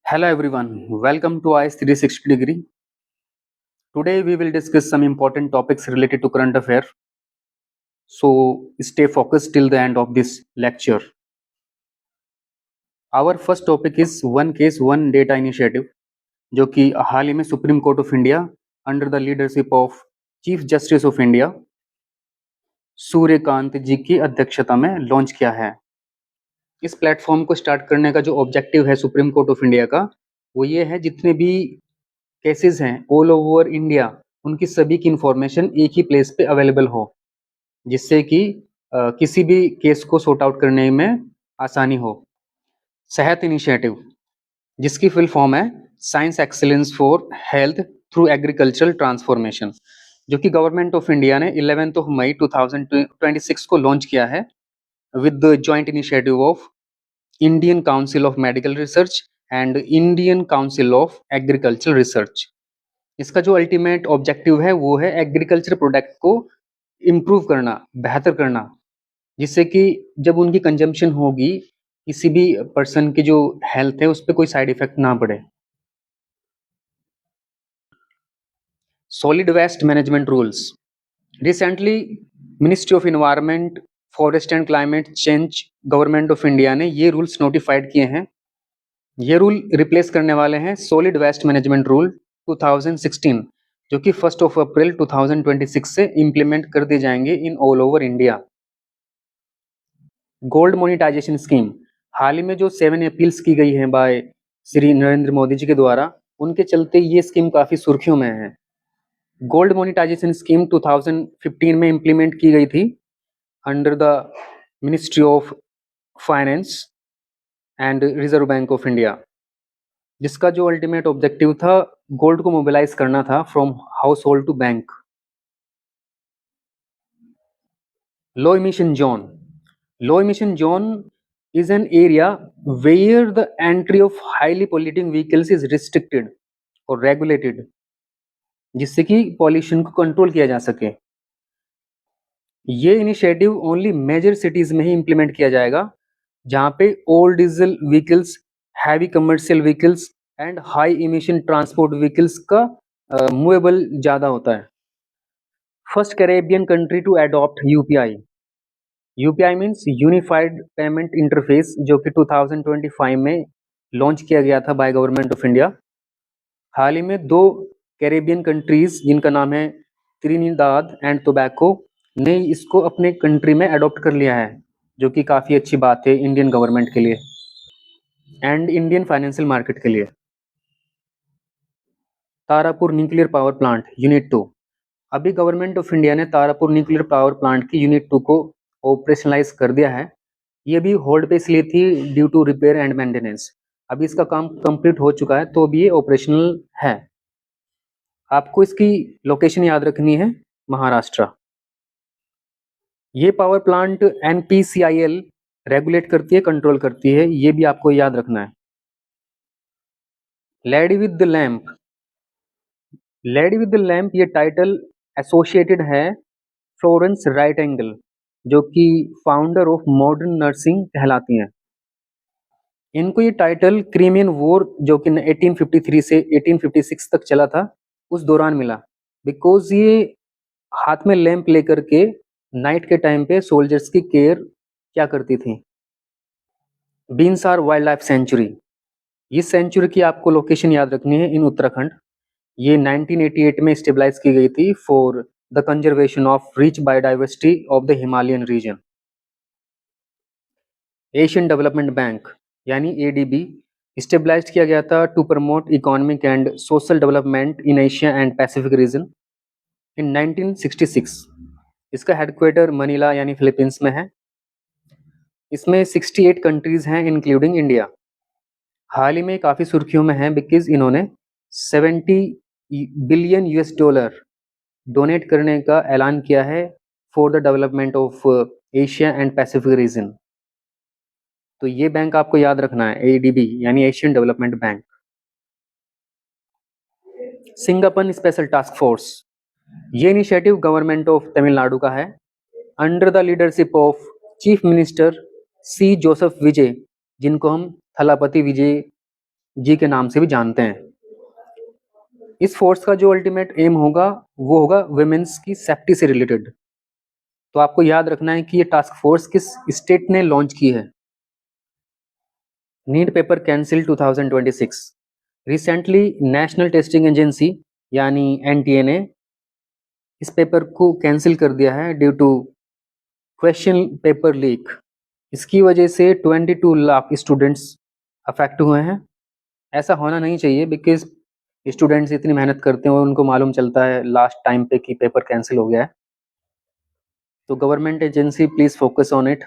Hello everyone, welcome to IS 360 degree. Today we will discuss some important topics related to current affair. So stay focused till the end of this lecture. Our first topic is one case one data initiative, जो कि हाल ही में Supreme Court of India under the leadership of Chief Justice of India Surya Kant ji की अध्यक्षता में launch किया है। इस प्लेटफॉर्म को स्टार्ट करने का जो ऑब्जेक्टिव है सुप्रीम कोर्ट ऑफ इंडिया का, वो ये है जितने भी केसेस हैं ऑल ओवर इंडिया, उनकी सभी की इंफॉर्मेशन एक ही प्लेस पे अवेलेबल हो, जिससे कि किसी भी केस को सॉर्ट आउट करने में आसानी हो। सेहत इनिशिएटिव, जिसकी फुल फॉर्म है science excellence for health through agricultural transformation, जो कि गवर्नमेंट ऑफ इंडिया ने 11 मई 2026 को लॉन्च किया है with the joint initiative of Indian council of medical research and Indian council of agriculture research. इसका जो अल्टीमेट ऑब्जेक्टिव है वो है एग्रीकल्चर प्रोडक्ट को इम्प्रूव करना, बेहतर करना, जिससे कि जब उनकी कंजम्पशन होगी किसी भी पर्सन की जो हेल्थ है उस पर कोई साइड इफेक्ट ना पड़े। Solid waste management rules, recently ministry of environment forest and climate change government of India ने ये रूल्स नोटिफाइड किए हैं। ये रूल रिप्लेस करने वाले हैं सॉलिड वेस्ट मैनेजमेंट रूल 2016, जो कि 1 अप्रैल 2026 से इम्प्लीमेंट कर दिए जाएंगे in all over India. Gold monetization scheme, हाल ही में जो 7 अपील्स की गई हैं बाय श्री नरेंद्र मोदी जी के द्वारा, उनके चलते ये स्कीम काफ़ी सुर्खियों में है। गोल्ड मोनिटाइजेशन स्कीम 2015 में इम्प्लीमेंट की गई थी under the ministry of finance and Reserve Bank of India, जिसका जो अल्टीमेट ऑब्जेक्टिव था गोल्ड को मोबिलाइज करना था from household to bank. Low emission zone, low emission zone is an area where the entry of highly polluting vehicles is restricted or regulated, जिससे कि pollution को control किया जा सके। ये इनिशिएटिव ओनली मेजर सिटीज में ही implement किया जाएगा जहाँ पे old diesel vehicles, heavy commercial vehicles and high emission transport vehicles का मूवेबल ज़्यादा होता है। First Caribbean country to adopt UPI, UPI means unified payment interface, जो कि 2025 में लॉन्च किया गया था बाय गवर्नमेंट ऑफ इंडिया। हाल ही में 2 कैरेबियन कंट्रीज जिनका नाम है त्रिनिदाद एंड टोबैको ने इसको अपने कंट्री में अडॉप्ट कर लिया है, जो कि काफ़ी अच्छी बात है इंडियन गवर्नमेंट के लिए एंड इंडियन फाइनेंशियल मार्केट के लिए। Tarapur nuclear power plant unit 2, अभी गवर्नमेंट ऑफ इंडिया ने तारापुर न्यूक्लियर पावर प्लांट की यूनिट 2 को ऑपरेशनलाइज कर दिया है। ये भी होल्ड पे इसलिए थी due to repair and maintenance. अभी इसका काम कंप्लीट हो चुका है तो अभी ये ऑपरेशनल है। आपको इसकी लोकेशन याद रखनी है, महाराष्ट्र। ये पावर प्लांट NPCIL रेगुलेट करती है, कंट्रोल करती है, ये भी आपको याद रखना है। Lady with the lamp, lady with the lamp ये टाइटल एसोसिएटेड है फ्लोरेंस राइट एंगल, जो कि फाउंडर ऑफ मॉडर्न नर्सिंग कहलाती हैं। इनको ये टाइटल क्रीमियन वॉर, जो कि 1853 से 1856 तक चला था, उस दौरान मिला, बिकॉज ये हाथ में लैंप लेकर के नाइट के टाइम पे सोल्जर्स की केयर क्या करती थी। बीनसार वाइल्ड लाइफ सेंचुरी, इस सेंचुरी की आपको लोकेशन याद रखनी है इन उत्तराखंड। ये 1988 में स्टेबलाइज की गई थी for the conservation of rich biodiversity of the Himalayan region. Asian Development Bank यानी ADB स्टेबलाइज किया गया था to promote economic and social development in Asia and Pacific region in 1966। इसका हेडक्वार्टर मनीला यानी फिलीपींस में है। इसमें 68 कंट्रीज हैं इंक्लूडिंग इंडिया। हाल ही में काफ़ी सुर्खियों में है बिकॉज इन्होंने 70 बिलियन US डॉलर डोनेट करने का ऐलान किया है for the development of Asia and Pacific region. तो ये बैंक आपको याद रखना है, ADB यानी एशियन डेवलपमेंट बैंक। सिंगापन स्पेशल टास्क फोर्स, ये इनिशिएटिव गवर्नमेंट ऑफ तमिलनाडु का है under the leadership of Chief Minister C Joseph Vijay, जिनको हम थलापति विजय जी के नाम से भी जानते हैं। इस फोर्स का जो अल्टीमेट एम होगा वो होगा वुमेन्स की सेफ्टी से रिलेटेड। तो आपको याद रखना है कि ये टास्क फोर्स किस स्टेट ने लॉन्च की है। NEET paper cancel 2026। Recently National Testing Agency यानी एनटीए ने इस पेपर को कैंसिल कर दिया है due to question paper leak. इसकी वजह से 22 लाख स्टूडेंट्स अफेक्ट हुए हैं। ऐसा होना नहीं चाहिए बिकॉज स्टूडेंट्स इतनी मेहनत करते हैं और उनको मालूम चलता है लास्ट टाइम पे कि पेपर कैंसिल हो गया है। तो government agency please focus on it